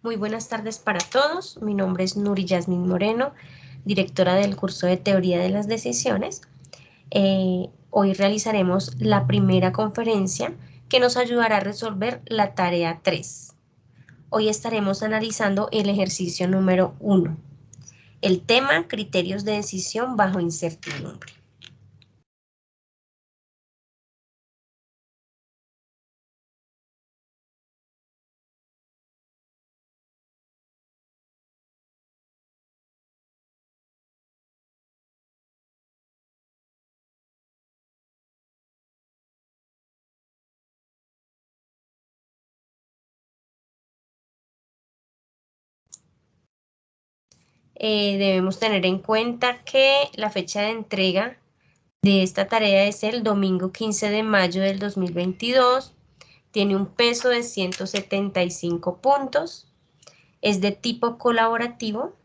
Muy buenas tardes para todos. Mi nombre es Nuri Yasmin Moreno, directora del curso de Teoría de las Decisiones. Hoy realizaremos la primera conferencia que nos ayudará a resolver la tarea 3. Hoy estaremos analizando el ejercicio número 1. El tema, criterios de decisión bajo incertidumbre. Debemos tener en cuenta que la fecha de entrega de esta tarea es el domingo 15 de mayo del 2022. Tiene un peso de 175 puntos. Es de tipo colaborativo.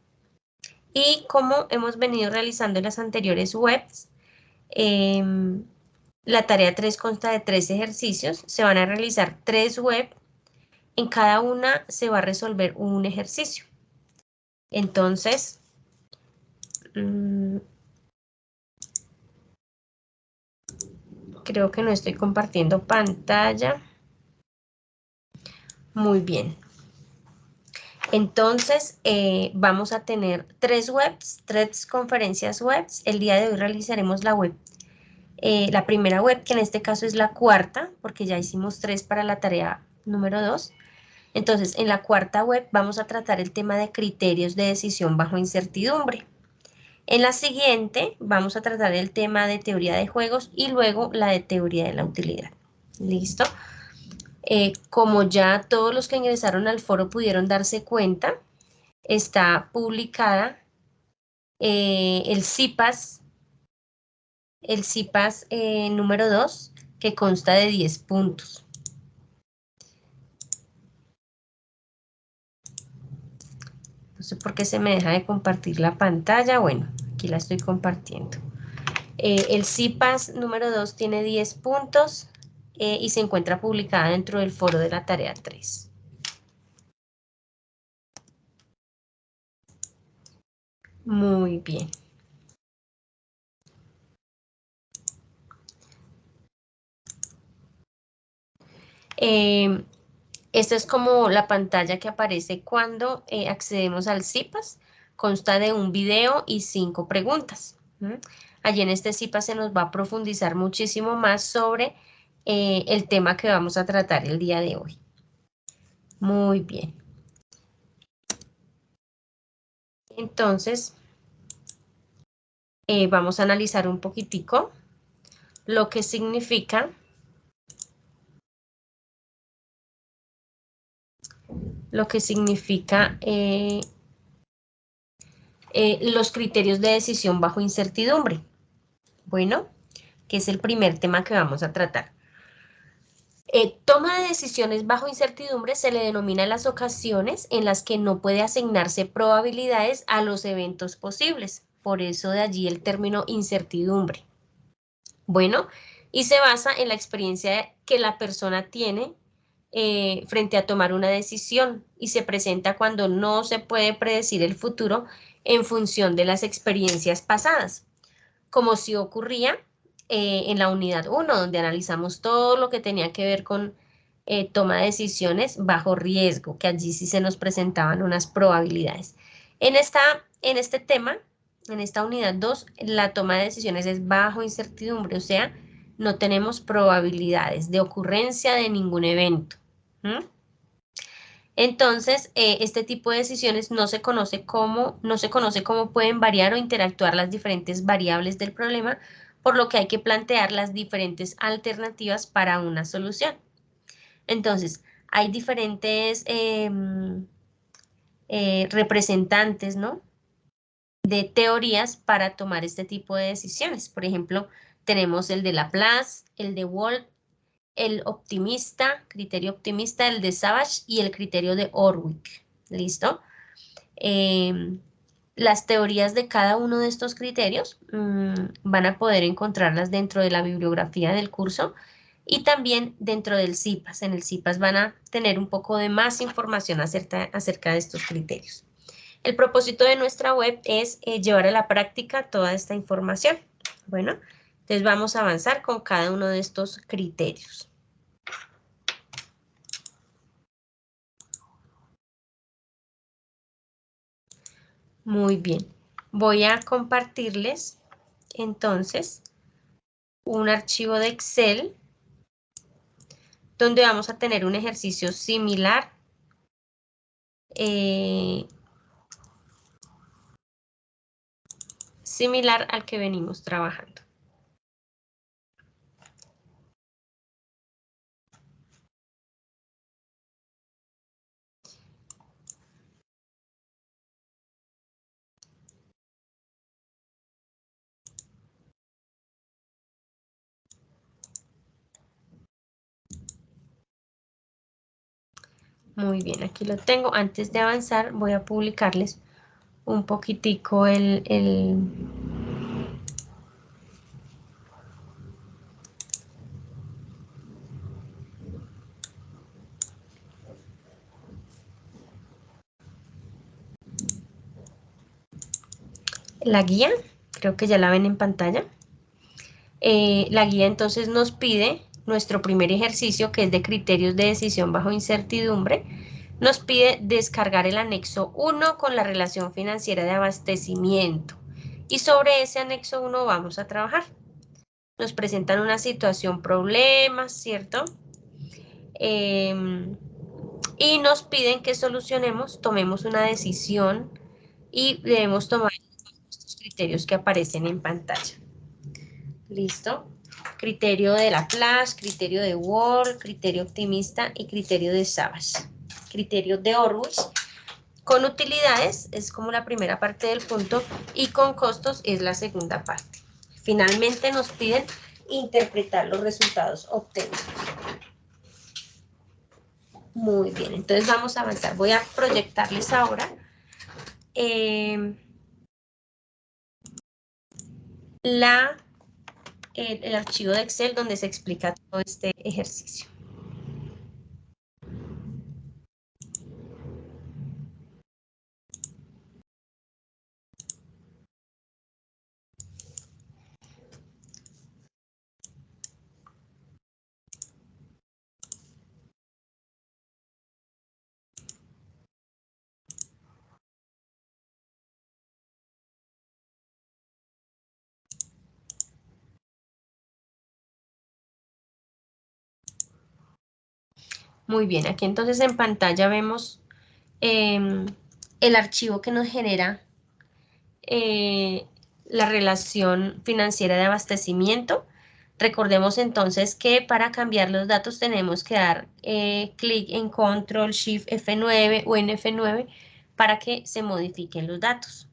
Y como hemos venido realizando en las anteriores webs, la tarea 3 consta de 3 ejercicios. Se van a realizar 3 webs. En cada una se va a resolver un ejercicio. Entonces, creo que no estoy compartiendo pantalla. Muy bien. Entonces, vamos a tener 3 webs, 3 conferencias webs. El día de hoy realizaremos la web, la primera web, que en este caso es la cuarta, porque ya hicimos 3 para la tarea número 2. Entonces, en la cuarta web vamos a tratar el tema de criterios de decisión bajo incertidumbre. En la siguiente vamos a tratar el tema de teoría de juegos y luego la de teoría de la utilidad. ¿Listo? Como ya todos los que ingresaron al foro pudieron darse cuenta, está publicada el CIPAS número 2, que consta de 10 puntos. No sé por qué se me deja de compartir la pantalla. Bueno, aquí la estoy compartiendo. El CIPAS número 2 tiene 10 puntos y se encuentra publicada dentro del foro de la tarea 3. Muy bien. Esta es como la pantalla que aparece cuando accedemos al CIPAS. Consta de un video y 5 preguntas. Allí en este CIPAS se nos va a profundizar muchísimo más sobre el tema que vamos a tratar el día de hoy. Muy bien. Entonces, vamos a analizar un poquitico lo que significa los criterios de decisión bajo incertidumbre. Bueno, que es el primer tema que vamos a tratar. Toma de decisiones bajo incertidumbre se le denomina las ocasiones en las que no puede asignarse probabilidades a los eventos posibles. Por eso de allí el término incertidumbre. Bueno, y se basa en la experiencia que la persona tiene frente a tomar una decisión y se presenta cuando no se puede predecir el futuro en función de las experiencias pasadas, como si ocurría en la unidad 1, donde analizamos todo lo que tenía que ver con toma de decisiones bajo riesgo, que allí sí se nos presentaban unas probabilidades. En este tema, en esta unidad 2, la toma de decisiones es bajo incertidumbre, o sea, no tenemos probabilidades de ocurrencia de ningún evento. Entonces, este tipo de decisiones no se conoce cómo pueden variar o interactuar las diferentes variables del problema, por lo que hay que plantear las diferentes alternativas para una solución. Entonces, hay diferentes representantes, ¿no?, de teorías para tomar este tipo de decisiones. Por ejemplo, tenemos el de Laplace, el de Wolff, el optimista, criterio optimista, el de Savage y el criterio de Orwick. ¿Listo? Las teorías de cada uno de estos criterios van a poder encontrarlas dentro de la bibliografía del curso. y también dentro del CIPAS. En el CIPAS van a tener un poco de más información acerca de estos criterios. El propósito de nuestra web es llevar a la práctica toda esta información. Bueno, entonces vamos a avanzar con cada uno de estos criterios. Muy bien, voy a compartirles entonces un archivo de Excel donde vamos a tener un ejercicio similar similar al que venimos trabajando. Muy bien, aquí lo tengo. Antes de avanzar voy a publicarles un poquitico la guía. Creo que ya la ven en pantalla. La guía entonces nos pide nuestro primer ejercicio, que es de criterios de decisión bajo incertidumbre. Nos pide descargar el anexo 1 con la relación financiera de abastecimiento. Y sobre ese anexo 1 vamos a trabajar. Nos presentan una situación, problemas, ¿cierto? Y nos piden que solucionemos, tomemos una decisión y debemos tomar estos criterios que aparecen en pantalla. ¿Listo? Criterio de Laplace, criterio de Wall, criterio optimista y criterio de Savage. Criterio de Horwitz. Con utilidades es como la primera parte del punto y con costos es la segunda parte. Finalmente nos piden interpretar los resultados obtenidos. Muy bien, entonces vamos a avanzar. Voy a proyectarles ahora el archivo de Excel donde se explica todo este ejercicio. Muy bien, aquí entonces en pantalla vemos el archivo que nos genera la relación financiera de abastecimiento. Recordemos entonces que para cambiar los datos tenemos que dar clic en Control Shift F9 o en F9 para que se modifiquen los datos.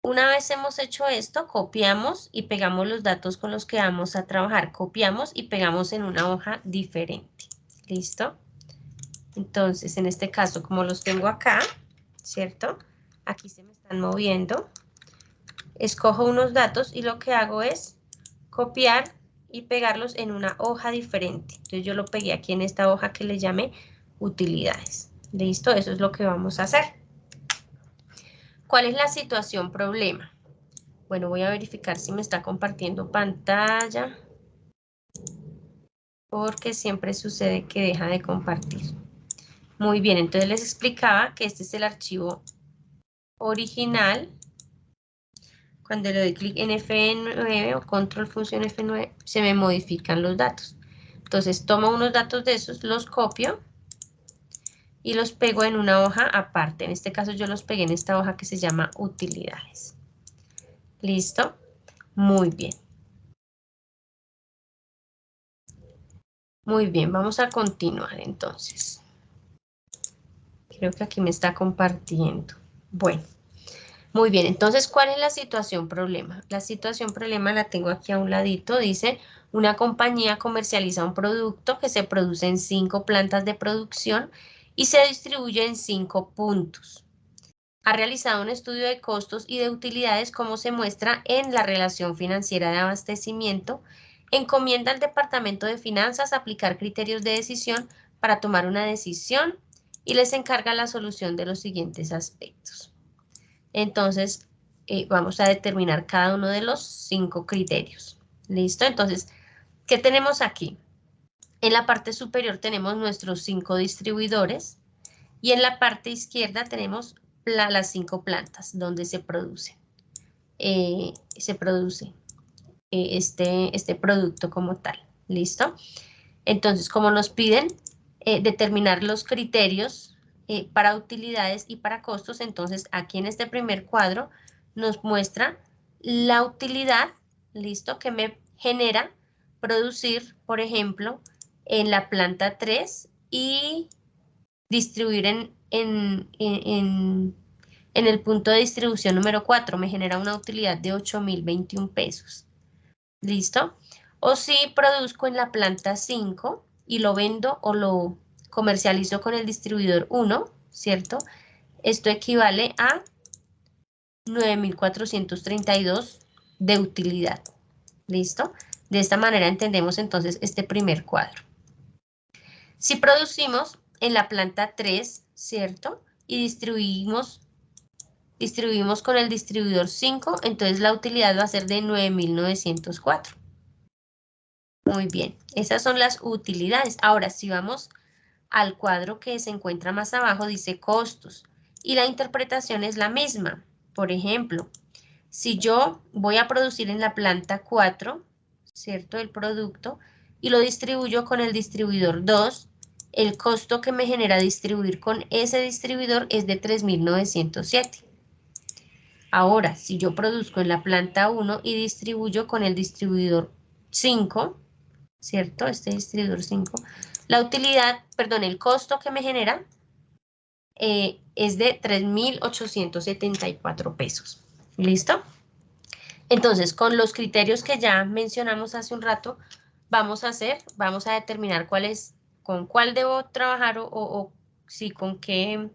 Una vez hemos hecho esto, copiamos y pegamos los datos con los que vamos a trabajar. Copiamos y pegamos en una hoja diferente. ¿Listo? Entonces, en este caso, como los tengo acá, ¿cierto? Aquí se me están moviendo. Escojo unos datos y lo que hago es copiar y pegarlos en una hoja diferente. Entonces, yo lo pegué aquí en esta hoja que le llamé utilidades. ¿Listo? Eso es lo que vamos a hacer. ¿Cuál es la situación problema? Bueno, voy a verificar si me está compartiendo pantalla, porque siempre sucede que deja de compartir. Muy bien, entonces les explicaba que este es el archivo original. Cuando le doy clic en F9 o control función F9, se me modifican los datos. Entonces tomo unos datos de esos, los copio y los pego en una hoja aparte. En este caso yo los pegué en esta hoja que se llama utilidades. ¿Listo? Muy bien. Muy bien, vamos a continuar entonces. Creo que aquí me está compartiendo. Bueno, muy bien, entonces, ¿cuál es la situación problema? La situación problema la tengo aquí a un ladito, dice, una compañía comercializa un producto que se produce en 5 plantas de producción y se distribuye en 5 puntos. Ha realizado un estudio de costos y de utilidades como se muestra en la relación financiera de abastecimiento Encomienda al Departamento de Finanzas aplicar criterios de decisión para tomar una decisión y les encarga la solución de los siguientes aspectos. Entonces, vamos a determinar cada uno de los 5 criterios. ¿Listo? Entonces, ¿qué tenemos aquí? En la parte superior tenemos nuestros 5 distribuidores y en la parte izquierda tenemos las 5 plantas donde se produce este producto como tal. ¿Listo? Entonces, como nos piden determinar los criterios para utilidades y para costos, entonces aquí en este primer cuadro nos muestra la utilidad, ¿listo? Que me genera producir, por ejemplo, en la planta 3 y distribuir en el punto de distribución número 4. Me genera una utilidad de 8.021 pesos. ¿Listo? O si produzco en la planta 5 y lo vendo o lo comercializo con el distribuidor 1, ¿cierto? Esto equivale a 9.432 de utilidad. ¿Listo? De esta manera entendemos entonces este primer cuadro. Si producimos en la planta 3, ¿cierto? Y distribuimos con el distribuidor 5, entonces la utilidad va a ser de 9.904. Muy bien, esas son las utilidades. Ahora, si vamos al cuadro que se encuentra más abajo, dice costos. Y la interpretación es la misma. Por ejemplo, si yo voy a producir en la planta 4, ¿cierto? El producto, y lo distribuyo con el distribuidor 2, el costo que me genera distribuir con ese distribuidor es de 3.907. Ahora, si yo produzco en la planta 1 y distribuyo con el distribuidor 5, ¿cierto? Este distribuidor 5, la utilidad, perdón, el costo que me genera es de 3.874 pesos. ¿Listo? Entonces, con los criterios que ya mencionamos hace un rato, vamos a determinar con cuál debo trabajar o sí, con quién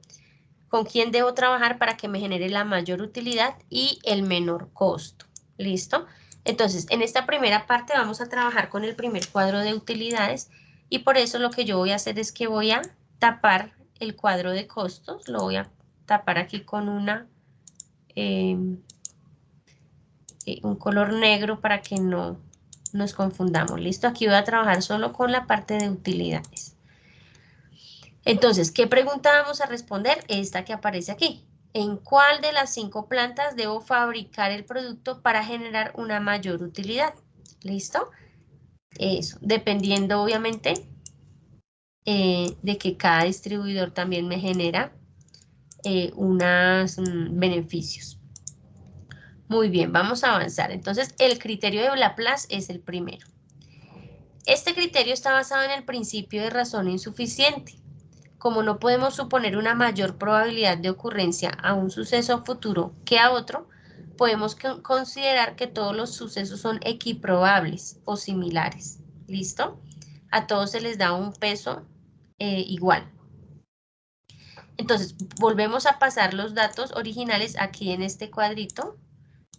debo trabajar para que me genere la mayor utilidad y el menor costo. ¿Listo? Entonces, en esta primera parte vamos a trabajar con el primer cuadro de utilidades y por eso lo que yo voy a hacer es que voy a tapar el cuadro de costos, lo voy a tapar aquí con un color negro para que no nos confundamos. ¿Listo? Aquí voy a trabajar solo con la parte de utilidades. Entonces, ¿qué pregunta vamos a responder? Esta que aparece aquí. ¿En cuál de las 5 plantas debo fabricar el producto para generar una mayor utilidad? ¿Listo? Eso, dependiendo obviamente de que cada distribuidor también me genera unos beneficios. Muy bien, vamos a avanzar. Entonces, el criterio de Laplace es el primero. Este criterio está basado en el principio de razón insuficiente. Como no podemos suponer una mayor probabilidad de ocurrencia a un suceso futuro que a otro, podemos considerar que todos los sucesos son equiprobables o similares. ¿Listo? A todos se les da un peso igual. Entonces, volvemos a pasar los datos originales aquí en este cuadrito.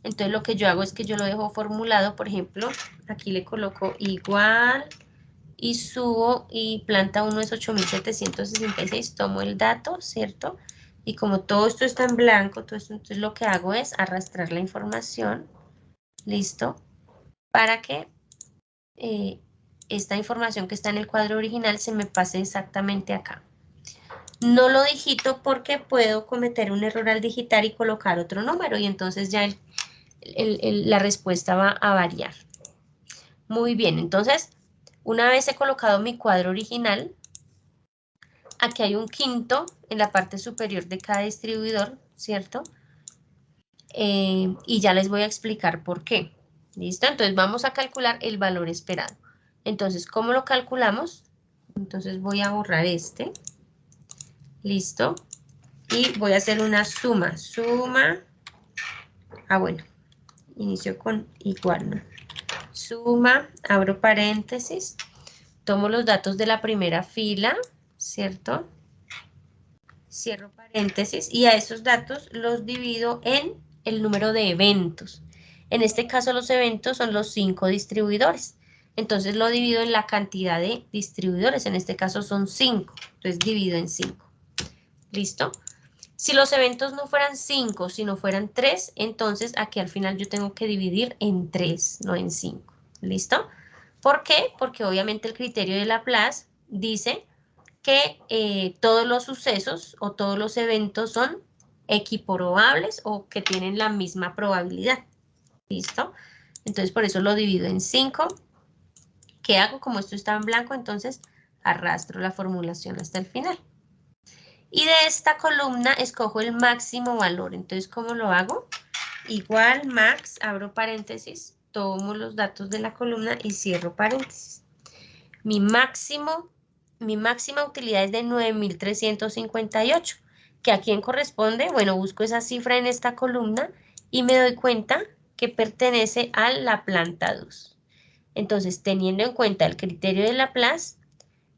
Entonces, lo que yo hago es que yo lo dejo formulado, por ejemplo, aquí le coloco igual y subo y planta 1 es 8.766, tomo el dato, ¿cierto? Y como todo esto está en blanco, todo esto, entonces lo que hago es arrastrar la información, ¿listo? Para que esta información que está en el cuadro original se me pase exactamente acá. No lo digito porque puedo cometer un error al digitar y colocar otro número y entonces ya la respuesta va a variar. Muy bien, entonces, una vez he colocado mi cuadro original, aquí hay un quinto en la parte superior de cada distribuidor, ¿cierto? Y ya les voy a explicar por qué. ¿Listo? Entonces vamos a calcular el valor esperado. Entonces, ¿cómo lo calculamos? Entonces voy a borrar este. ¿Listo? Y voy a hacer una suma. Bueno, inicio con igual, ¿no? Suma, abro paréntesis, tomo los datos de la primera fila, ¿cierto? Cierro paréntesis y a esos datos los divido en el número de eventos. En este caso los eventos son los 5 distribuidores. entonces lo divido en la cantidad de distribuidores, en este caso son 5, entonces divido en 5. ¿Listo? Si los eventos no fueran 5, sino fueran 3, entonces aquí al final yo tengo que dividir en 3, no en 5. ¿Listo? ¿Por qué? Porque obviamente el criterio de Laplace dice que todos los sucesos o todos los eventos son equiprobables o que tienen la misma probabilidad. ¿Listo? Entonces por eso lo divido en 5. ¿Qué hago? Como esto está en blanco, entonces arrastro la formulación hasta el final. Y de esta columna escojo el máximo valor. Entonces, ¿cómo lo hago? Igual max, abro paréntesis, tomo los datos de la columna y cierro paréntesis. Mi máxima utilidad es de 9.358. ¿Que a quién corresponde? Bueno, busco esa cifra en esta columna y me doy cuenta que pertenece a la planta 2. Entonces, teniendo en cuenta el criterio de Laplace,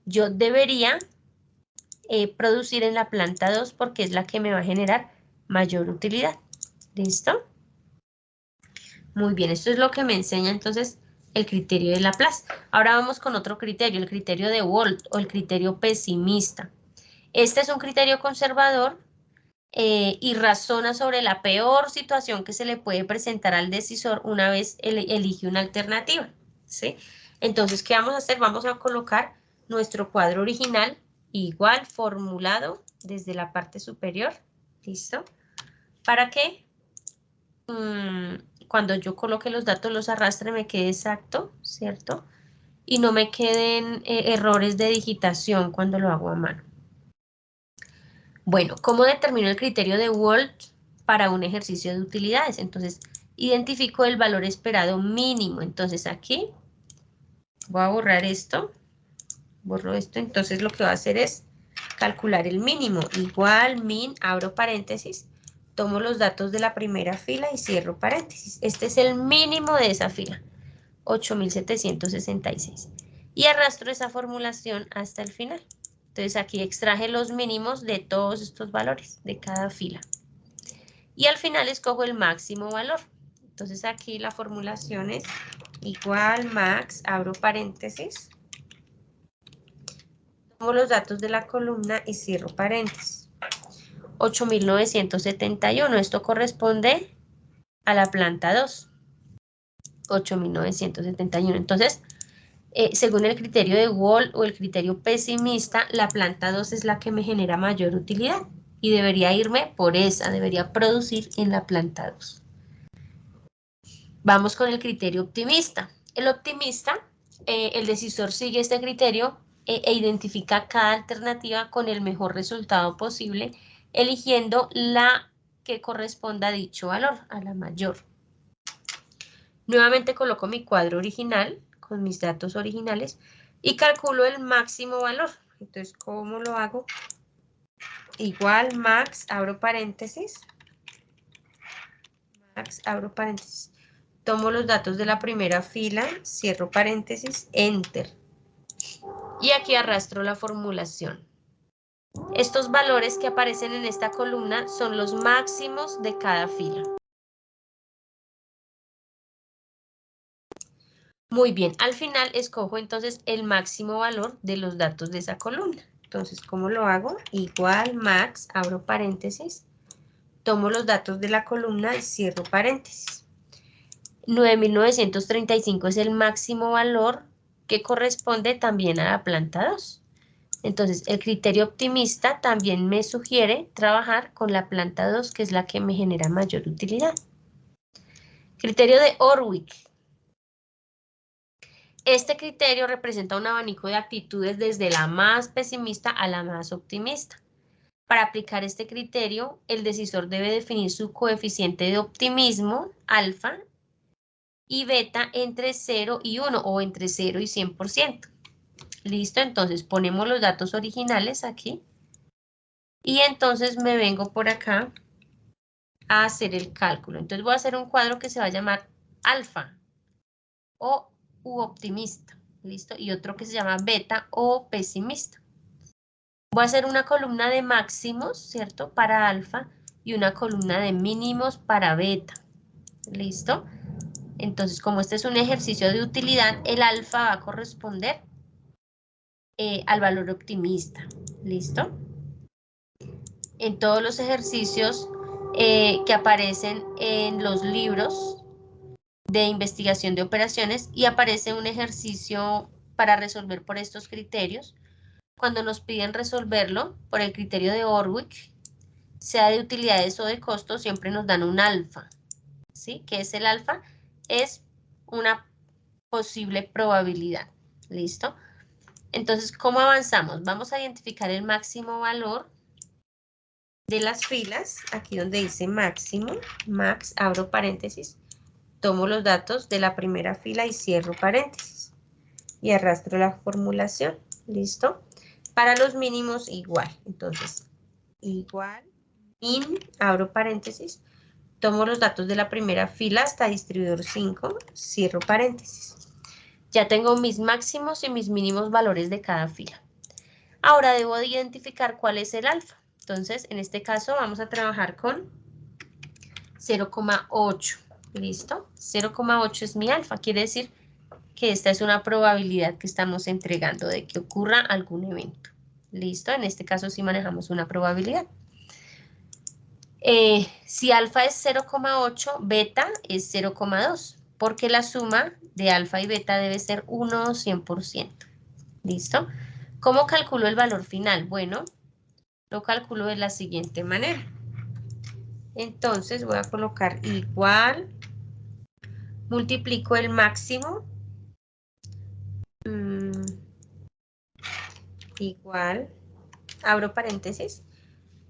yo debería producir en la planta 2 porque es la que me va a generar mayor utilidad. ¿Listo? Muy bien, esto es lo que me enseña entonces el criterio de Laplace. Ahora vamos con otro criterio, el criterio de Wold o el criterio pesimista. Este es un criterio conservador y razona sobre la peor situación que se le puede presentar al decisor una vez elige una alternativa, ¿sí? Entonces, ¿qué vamos a hacer? Vamos a colocar nuestro cuadro original igual formulado desde la parte superior, ¿listo? Para que cuando yo coloque los datos los arrastre me quede exacto, ¿cierto? Y no me queden errores de digitación cuando lo hago a mano. Bueno, ¿cómo determino el criterio de Wold para un ejercicio de utilidades? Entonces, identifico el valor esperado mínimo. Entonces, aquí voy a borrar esto. Borro esto. Entonces, lo que voy a hacer es calcular el mínimo. Igual, min, abro paréntesis, tomo los datos de la primera fila y cierro paréntesis. Este es el mínimo de esa fila, 8.766. Y arrastro esa formulación hasta el final. Entonces aquí extraje los mínimos de todos estos valores, de cada fila. Y al final escojo el máximo valor. Entonces aquí la formulación es igual max, abro paréntesis, tomo los datos de la columna y cierro paréntesis. 8.971, esto corresponde a la planta 2. 8.971, entonces según el criterio de Wold o el criterio pesimista, la planta 2 es la que me genera mayor utilidad y debería irme por esa, debería producir en la planta 2. Vamos con el criterio optimista. El optimista, el decisor sigue este criterio e identifica cada alternativa con el mejor resultado posible, eligiendo la que corresponda a dicho valor, a la mayor. Nuevamente coloco mi cuadro original con mis datos originales y calculo el máximo valor. Entonces, ¿cómo lo hago? Igual max, abro paréntesis. Max, abro paréntesis. Tomo los datos de la primera fila, cierro paréntesis, enter. Y aquí arrastro la formulación. Estos valores que aparecen en esta columna son los máximos de cada fila. Muy bien, al final escojo entonces el máximo valor de los datos de esa columna. Entonces, ¿cómo lo hago? Igual max, abro paréntesis, tomo los datos de la columna y cierro paréntesis. 9.935 es el máximo valor que corresponde también a la planta 2. Entonces, el criterio optimista también me sugiere trabajar con la planta 2, que es la que me genera mayor utilidad. Criterio de Orwick. Este criterio representa un abanico de actitudes desde la más pesimista a la más optimista. Para aplicar este criterio, el decisor debe definir su coeficiente de optimismo, alfa, y beta entre 0 y 1 o entre 0 y 100%. Listo, entonces ponemos los datos originales aquí. Y entonces me vengo por acá a hacer el cálculo. Entonces voy a hacer un cuadro que se va a llamar alfa o optimista. ¿Listo? Y otro que se llama beta o pesimista. Voy a hacer una columna de máximos, ¿cierto? Para alfa y una columna de mínimos para beta. ¿Listo? Entonces, como este es un ejercicio de utilidad, el alfa va a corresponder al valor optimista. ¿Listo? En todos los ejercicios que aparecen en los libros de investigación de operaciones y aparece un ejercicio para resolver por estos criterios. Cuando nos piden resolverlo por el criterio de Orwick, sea de utilidades o de costos, siempre nos dan un alfa. ¿Sí? ¿Qué es el alfa? Es una posible probabilidad. ¿Listo? Entonces, ¿cómo avanzamos? Vamos a identificar el máximo valor de las filas, aquí donde dice máximo, max, abro paréntesis, tomo los datos de la primera fila y cierro paréntesis. Y arrastro la formulación. ¿Listo? Para los mínimos igual. Entonces, igual, abro paréntesis, tomo los datos de la primera fila hasta distribuidor 5, cierro paréntesis. Ya tengo mis máximos y mis mínimos valores de cada fila. Ahora debo de identificar cuál es el alfa. Entonces, en este caso vamos a trabajar con 0,8. ¿Listo? 0,8 es mi alfa. Quiere decir que esta es una probabilidad que estamos entregando de que ocurra algún evento. ¿Listo? En este caso sí manejamos una probabilidad. Si alfa es 0,8, beta es 0,2, porque la suma de alfa y beta debe ser 1 o 100%. ¿Listo? ¿Cómo calculo el valor final? Bueno, lo calculo de la siguiente manera. Entonces voy a colocar igual, multiplico el máximo, igual, abro paréntesis,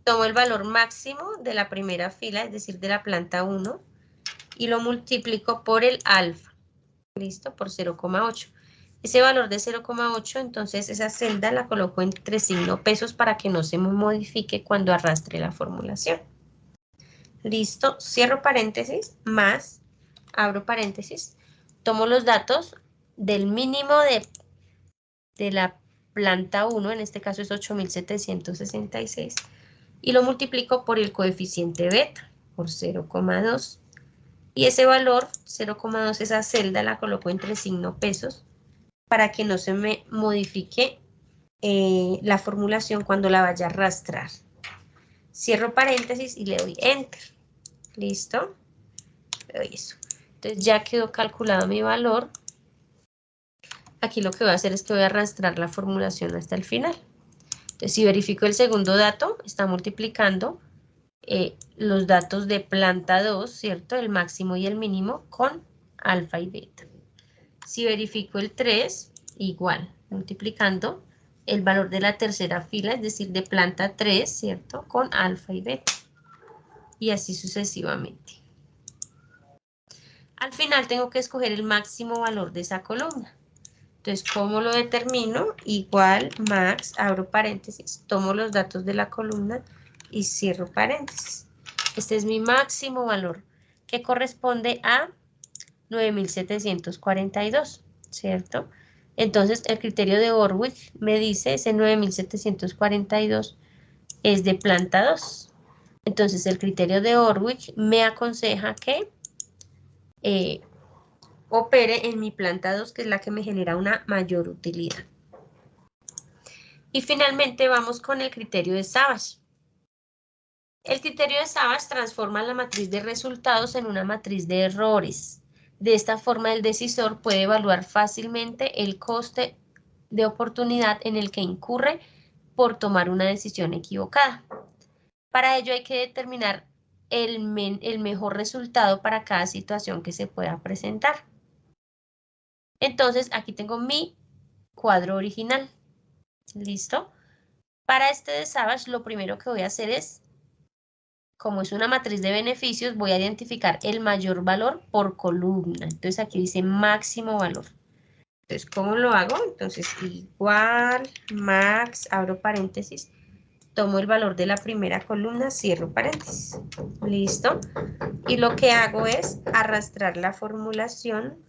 tomo el valor máximo de la primera fila, es decir, de la planta 1, y lo multiplico por el alfa, ¿listo? Por 0,8. Ese valor de 0,8, entonces esa celda la coloco entre signo pesos para que no se me modifique cuando arrastre la formulación. Listo, cierro paréntesis, más, abro paréntesis, tomo los datos del mínimo de la planta 1, en este caso es 8.766, y lo multiplico por el coeficiente beta, por 0,2. Y ese valor, 0,2, esa celda la coloco entre signo pesos para que no se me modifique la formulación cuando la vaya a arrastrar. Cierro paréntesis y le doy Enter. ¿Listo? Le doy eso. Entonces ya quedó calculado mi valor. Aquí lo que voy a hacer es que voy a arrastrar la formulación hasta el final. Entonces, si verifico el segundo dato, está multiplicando los datos de planta 2, ¿cierto? El máximo y el mínimo con alfa y beta. Si verifico el 3, igual, multiplicando el valor de la tercera fila, es decir, de planta 3, ¿cierto? Con alfa y beta. Y así sucesivamente. Al final tengo que escoger el máximo valor de esa columna. Entonces, ¿cómo lo determino? Igual, max, abro paréntesis, tomo los datos de la columna y cierro paréntesis. Este es mi máximo valor, que corresponde a 9.742, ¿cierto? Entonces, el criterio de Orwick me dice, ese 9.742 es de planta 2. Entonces, el criterio de Orwick me aconseja que opere en mi planta 2, que es la que me genera una mayor utilidad. Y finalmente vamos con el criterio de Savage. El criterio de Savage transforma la matriz de resultados en una matriz de errores. De esta forma, el decisor puede evaluar fácilmente el coste de oportunidad en el que incurre por tomar una decisión equivocada. Para ello hay que determinar el mejor resultado para cada situación que se pueda presentar. Entonces, aquí tengo mi cuadro original. ¿Listo? Para este de Savage, lo primero que voy a hacer es, como es una matriz de beneficios, voy a identificar el mayor valor por columna. Entonces, aquí dice máximo valor. Entonces, ¿cómo lo hago? Entonces, igual, max, abro paréntesis, tomo el valor de la primera columna, cierro paréntesis. ¿Listo? Y lo que hago es arrastrar la formulación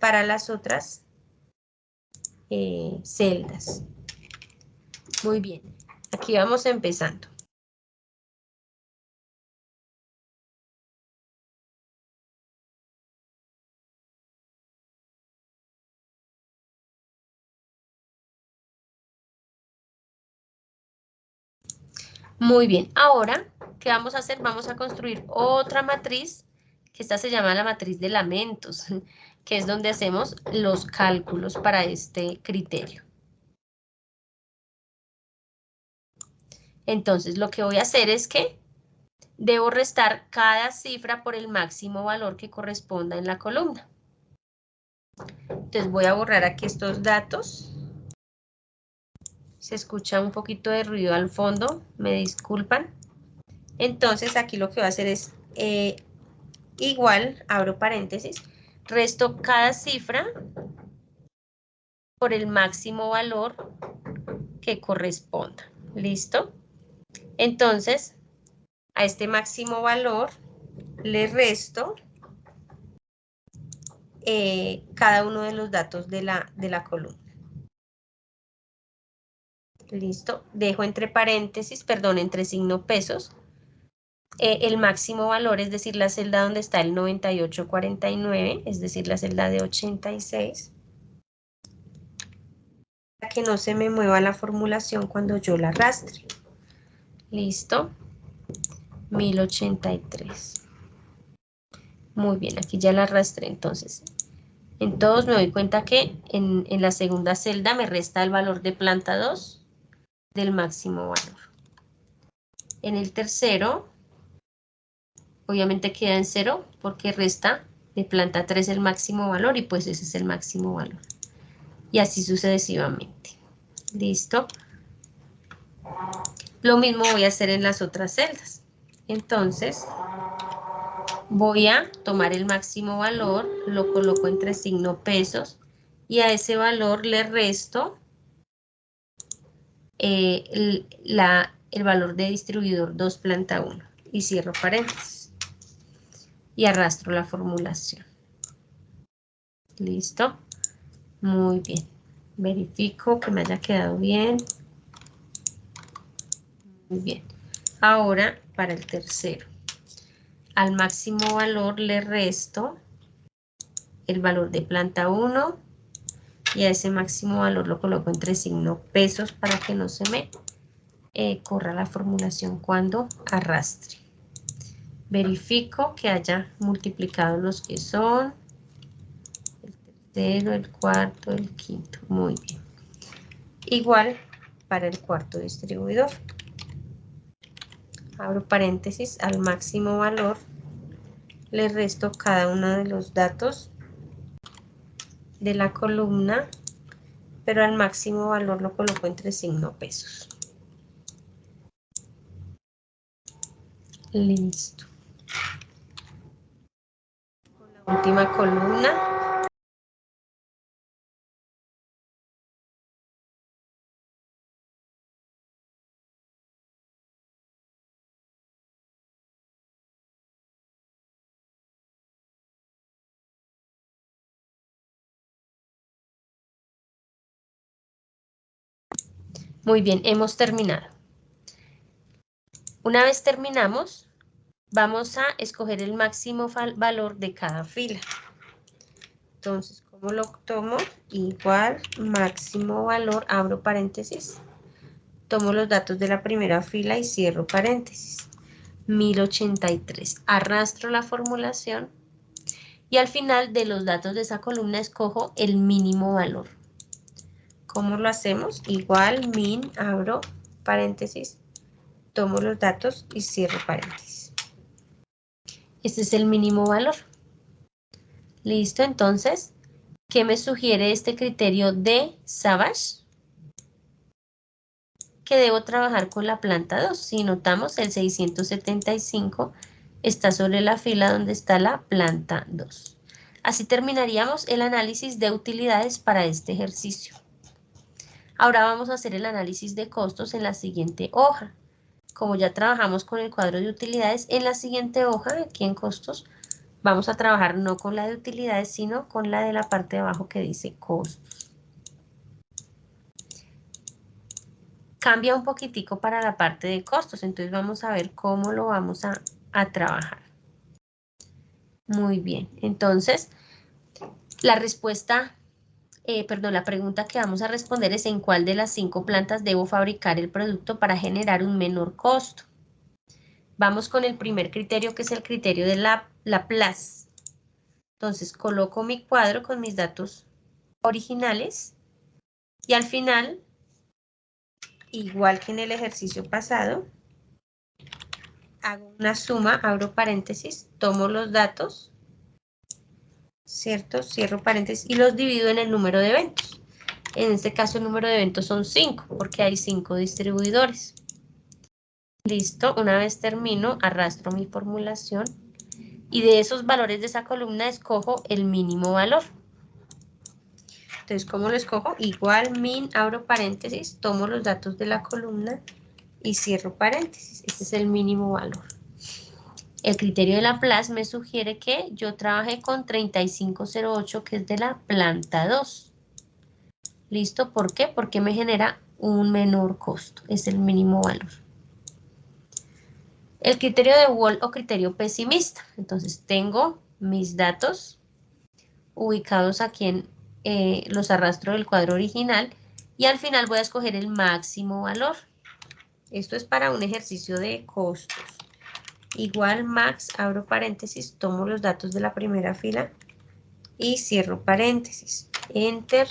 para las otras celdas. Muy bien. Aquí vamos empezando. Muy bien, ahora, ¿qué vamos a hacer? Vamos a construir otra matriz, que esta se llama la matriz de lamentos, que es donde hacemos los cálculos para este criterio. Entonces, lo que voy a hacer es que debo restar cada cifra por el máximo valor que corresponda en la columna. Entonces, voy a borrar aquí estos datos. Se escucha un poquito de ruido al fondo, me disculpan. Entonces, aquí lo que voy a hacer es igual, abro paréntesis, resto cada cifra por el máximo valor que corresponda. ¿Listo? Entonces, a este máximo valor le resto cada uno de los datos de la columna. ¿Listo? Dejo entre paréntesis, perdón, entre signo pesos, el máximo valor, es decir, la celda donde está el 9849, es decir, la celda de 86, para que no se me mueva la formulación cuando yo la arrastre. ¿Listo? 1083. Muy bien, aquí ya la arrastré, entonces. En todos me doy cuenta que en la segunda celda me resta el valor de planta 2 del máximo valor. En el tercero, obviamente queda en 0 porque resta de planta 3 el máximo valor y pues ese es el máximo valor. Y así sucesivamente. ¿Listo? Lo mismo voy a hacer en las otras celdas. Entonces, voy a tomar el máximo valor, lo coloco entre signo pesos y a ese valor le resto el valor de distribuidor 2 planta 1 y cierro paréntesis y arrastro la formulación. ¿Listo? Muy bien. Verifico que me haya quedado bien. Muy bien. Ahora, para el tercero. Al máximo valor le resto el valor de planta 1 y a ese máximo valor lo coloco entre signo pesos para que no se me corra la formulación cuando arrastre. Verifico que haya multiplicado los que son el tercero, el cuarto, el quinto. Muy bien. Igual para el cuarto distribuidor. Abro paréntesis, al máximo valor le resto cada uno de los datos de la columna, pero al máximo valor lo coloco entre signo pesos. Listo. La última columna. Muy bien, hemos terminado. Una vez terminamos, vamos a escoger el máximo valor de cada fila. Entonces, ¿cómo lo tomo? Igual, máximo valor, abro paréntesis, tomo los datos de la primera fila y cierro paréntesis. 1083. Arrastro la formulación y al final de los datos de esa columna escojo el mínimo valor. ¿Cómo lo hacemos? Igual, min, abro paréntesis, tomo los datos y cierro paréntesis. Este es el mínimo valor. Listo, entonces, ¿qué me sugiere este criterio de Savage? Que debo trabajar con la planta 2. Si notamos, el 675 está sobre la fila donde está la planta 2. Así terminaríamos el análisis de utilidades para este ejercicio. Ahora vamos a hacer el análisis de costos en la siguiente hoja. Como ya trabajamos con el cuadro de utilidades, en la siguiente hoja, aquí en costos, vamos a trabajar no con la de utilidades, sino con la de la parte de abajo que dice costos. Cambia un poquitico para la parte de costos, entonces vamos a ver cómo lo vamos a trabajar. Muy bien, entonces la respuesta la pregunta que vamos a responder es ¿en cuál de las 5 plantas debo fabricar el producto para generar un menor costo? Vamos con el primer criterio, que es el criterio de Laplace. Entonces coloco mi cuadro con mis datos originales y al final, igual que en el ejercicio pasado, hago una suma, abro paréntesis, tomo los datos, ¿cierto? Cierro paréntesis y los divido en el número de eventos. En este caso el número de eventos son 5, porque hay 5 distribuidores. Listo, una vez termino, arrastro mi formulación y de esos valores de esa columna escojo el mínimo valor. Entonces, ¿cómo lo escojo? Igual min, abro paréntesis, tomo los datos de la columna y cierro paréntesis. Este es el mínimo valor. El criterio de Laplace me sugiere que yo trabaje con 3508, que es de la planta 2. ¿Listo? ¿Por qué? Porque me genera un menor costo. Es el mínimo valor. El criterio de Wall o criterio pesimista. Entonces, tengo mis datos ubicados aquí en los arrastro del cuadro original y al final voy a escoger el máximo valor. Esto es para un ejercicio de costos. Igual max, abro paréntesis, tomo los datos de la primera fila y cierro paréntesis. Enter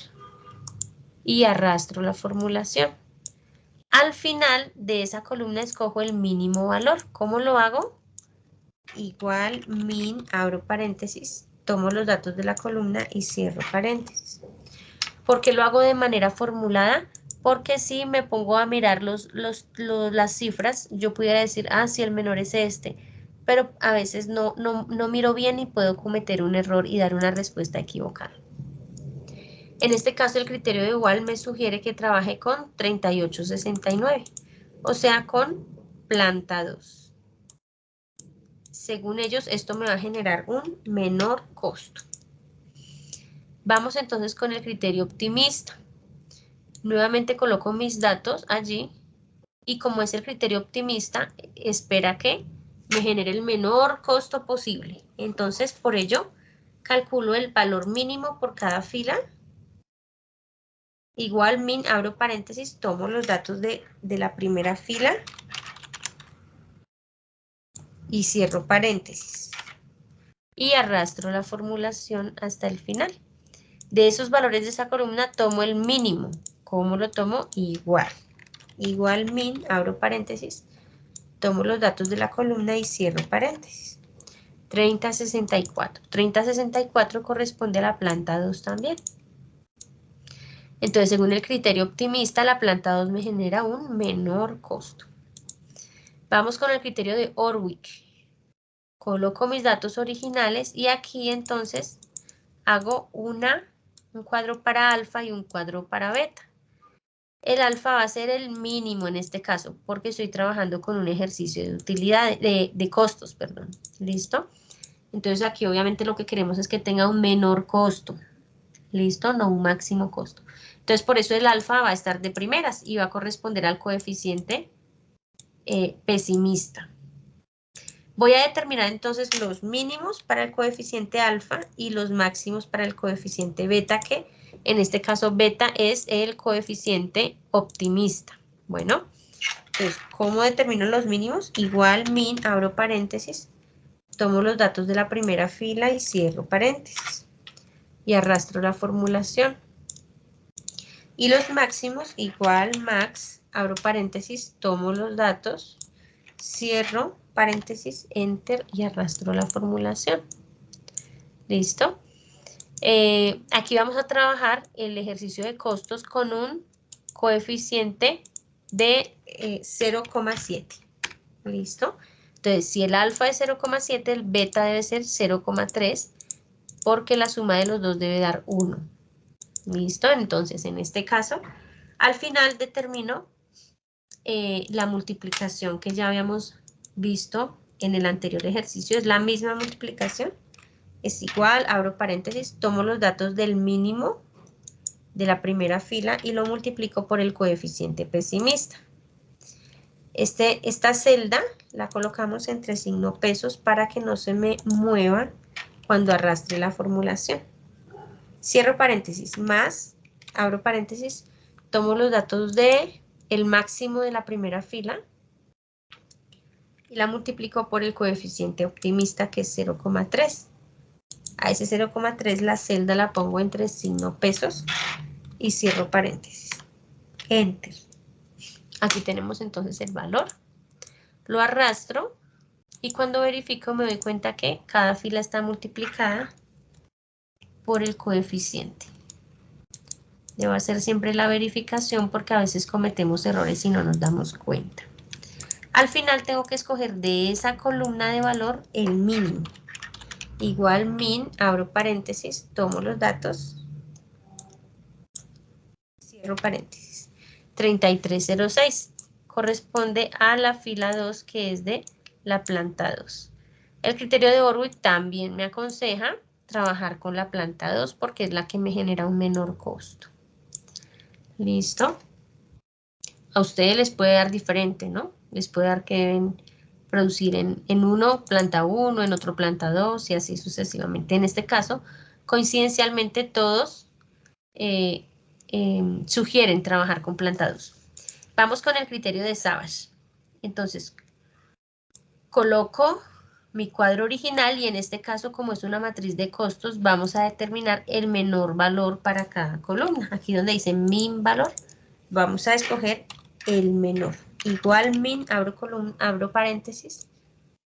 y arrastro la formulación. Al final de esa columna escojo el mínimo valor. ¿Cómo lo hago? Igual min, abro paréntesis, tomo los datos de la columna y cierro paréntesis. ¿Por qué lo hago de manera formulada? Porque si me pongo a mirar las cifras, yo pudiera decir, ah, sí, el menor es este, pero a veces no miro bien y puedo cometer un error y dar una respuesta equivocada. En este caso, el criterio de igual me sugiere que trabaje con 3869, o sea, con planta 2. Según ellos, esto me va a generar un menor costo. Vamos entonces con el criterio optimista. Nuevamente coloco mis datos allí y como es el criterio optimista, espera que me genere el menor costo posible. Entonces, por ello, calculo el valor mínimo por cada fila. Igual min, abro paréntesis, tomo los datos de la primera fila y cierro paréntesis. Y arrastro la formulación hasta el final. De esos valores de esa columna tomo el mínimo. ¿Cómo lo tomo? Igual. Igual min, abro paréntesis, tomo los datos de la columna y cierro paréntesis. 3064. 3064 corresponde a la planta 2 también. Entonces, según el criterio optimista, la planta 2 me genera un menor costo. Vamos con el criterio de Orwick. Coloco mis datos originales y aquí entonces hago un cuadro para alfa y un cuadro para beta. El alfa va a ser el mínimo en este caso, porque estoy trabajando con un ejercicio de utilidad, de costos, perdón. ¿Listo? Entonces aquí obviamente lo que queremos es que tenga un menor costo. ¿Listo? No un máximo costo. Entonces por eso el alfa va a estar de primeras y va a corresponder al coeficiente pesimista. Voy a determinar entonces los mínimos para el coeficiente alfa y los máximos para el coeficiente beta, que en este caso beta es el coeficiente optimista. Bueno, entonces, ¿cómo determino los mínimos? Igual min, abro paréntesis, tomo los datos de la primera fila y cierro paréntesis. Y arrastro la formulación. Y los máximos, igual max, abro paréntesis, tomo los datos, cierro paréntesis, enter y arrastro la formulación. ¿Listo? Aquí vamos a trabajar el ejercicio de costos con un coeficiente de 0,7. ¿Listo? Entonces, si el alfa es 0,7, el beta debe ser 0,3, porque la suma de los dos debe dar 1. ¿Listo? Entonces, en este caso, al final determino la multiplicación que ya habíamos visto en el anterior ejercicio. Es la misma multiplicación. Es igual, abro paréntesis, tomo los datos del mínimo de la primera fila y lo multiplico por el coeficiente pesimista. Esta celda la colocamos entre signo pesos para que no se me mueva cuando arrastre la formulación. cierro paréntesis, más, abro paréntesis, tomo los datos de el máximo de la primera fila y la multiplico por el coeficiente optimista, que es 0,3. A ese 0,3 la celda la pongo entre signo pesos y cierro paréntesis. Enter. Aquí tenemos entonces el valor. Lo arrastro y cuando verifico me doy cuenta que cada fila está multiplicada por el coeficiente. Debo hacer siempre la verificación porque a veces cometemos errores y no nos damos cuenta. Al final tengo que escoger de esa columna de valor el mínimo. Igual min, abro paréntesis, tomo los datos, cierro paréntesis. 3306 corresponde a la fila 2, que es de la planta 2. El criterio de Borwick también me aconseja trabajar con la planta 2 porque es la que me genera un menor costo. ¿Listo? A ustedes les puede dar diferente, ¿no? Les puede dar que deben producir en uno planta 1, en otro planta 2 y así sucesivamente. En este caso, coincidencialmente todos sugieren trabajar con planta 2. Vamos con el criterio de Savage. Entonces, coloco mi cuadro original y en este caso, como es una matriz de costos, vamos a determinar el menor valor para cada columna. Aquí donde dice min valor, vamos a escoger el menor. Igual min, abro paréntesis,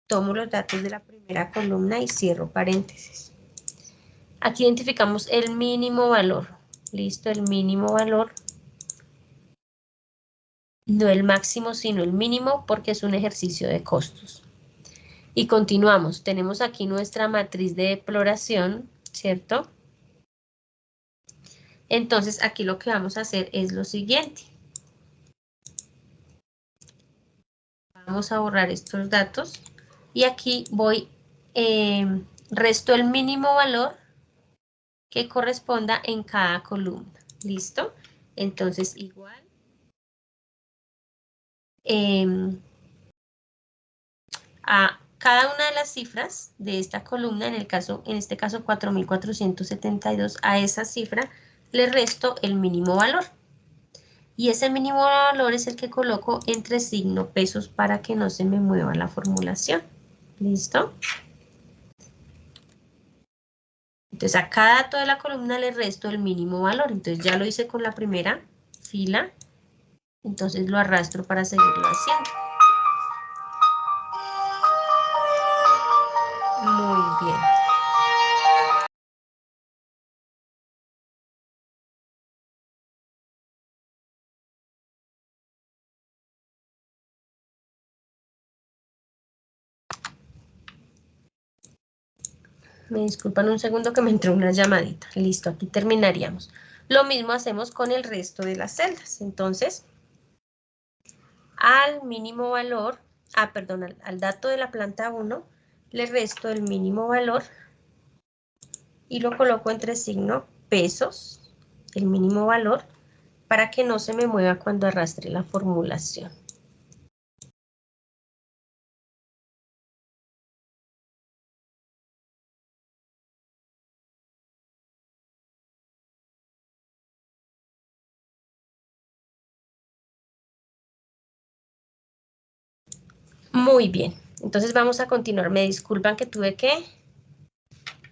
tomo los datos de la primera columna y cierro paréntesis. Aquí identificamos el mínimo valor. Listo, el mínimo valor. No el máximo, sino el mínimo, porque es un ejercicio de costos. Y continuamos. Tenemos aquí nuestra matriz de deploración, ¿cierto? Entonces, aquí lo que vamos a hacer es lo siguiente. Vamos a borrar estos datos. Y aquí voy, resto el mínimo valor que corresponda en cada columna. ¿Listo? Entonces, igual. A cada una de las cifras de esta columna, en este caso 4.472, a esa cifra le resto el mínimo valor. Y ese mínimo valor es el que coloco entre signo pesos para que no se me mueva la formulación. ¿Listo? Entonces a cada dato de la columna le resto el mínimo valor. Entonces ya lo hice con la primera fila. Entonces lo arrastro para seguirlo haciendo. Muy bien. Me disculpan un segundo que me entró una llamadita. Listo, aquí terminaríamos. Lo mismo hacemos con el resto de las celdas. Entonces, al mínimo valor, perdón, al dato de la planta 1, le resto el mínimo valor y lo coloco entre signo pesos, el mínimo valor, para que no se me mueva cuando arrastre la formulación. Muy bien, entonces vamos a continuar. Me disculpan que tuve que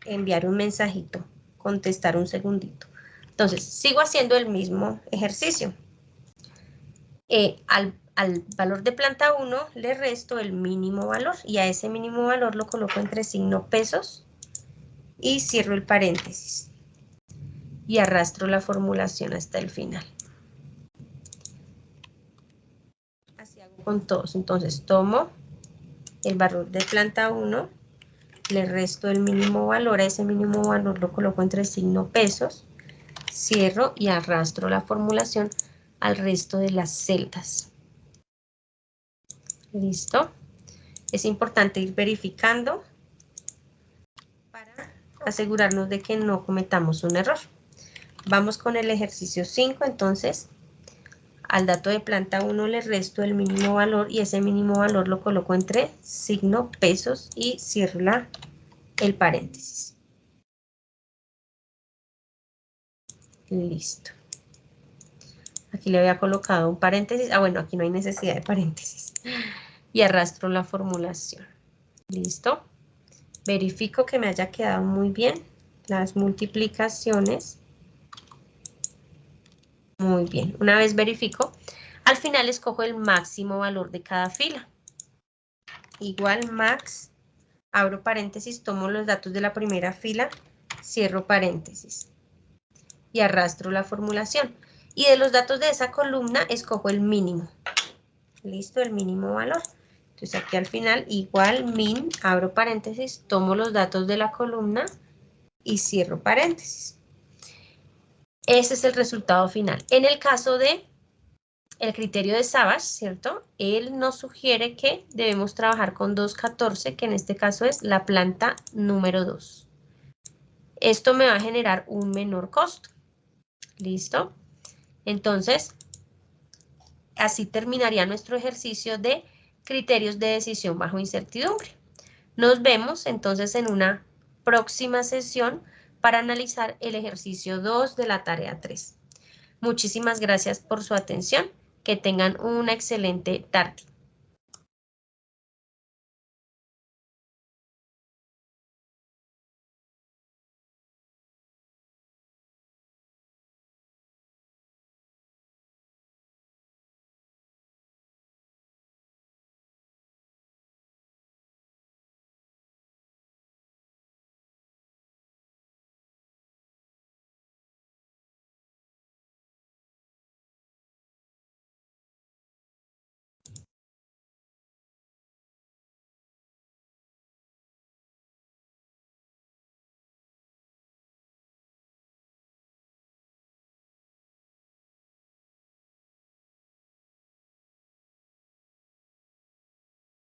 enviar un mensajito, contestar un segundito. Entonces, sigo haciendo el mismo ejercicio. Al valor de planta 1 le resto el mínimo valor y a ese mínimo valor lo coloco entre signo pesos y cierro el paréntesis y arrastro la formulación hasta el final. Así hago con todos. Entonces tomo el valor de planta 1, le resto el mínimo valor, a ese mínimo valor lo coloco entre signo pesos, cierro y arrastro la formulación al resto de las celdas. ¿Listo? Es importante ir verificando para asegurarnos de que no cometamos un error. Vamos con el ejercicio 5, entonces al dato de planta 1 le resto el mínimo valor y ese mínimo valor lo coloco entre signo pesos y cierro el paréntesis. Listo. Aquí le había colocado un paréntesis. Ah, bueno, aquí no hay necesidad de paréntesis. Y arrastro la formulación. Listo. Verifico que me haya quedado muy bien las multiplicaciones. Muy bien. Una vez verifico, al final escojo el máximo valor de cada fila. Igual max, abro paréntesis, tomo los datos de la primera fila, cierro paréntesis y arrastro la formulación. Y de los datos de esa columna escojo el mínimo. Listo, el mínimo valor. Entonces aquí al final igual min, abro paréntesis, tomo los datos de la columna y cierro paréntesis. Ese es el resultado final. En el caso de el criterio de Savage, ¿cierto? Él nos sugiere que debemos trabajar con 2.14, que en este caso es la planta número 2. Esto me va a generar un menor costo. ¿Listo? Entonces, así terminaría nuestro ejercicio de criterios de decisión bajo incertidumbre. Nos vemos entonces en una próxima sesión para analizar el ejercicio 2 de la tarea 3. Muchísimas gracias por su atención. Que tengan una excelente tarde.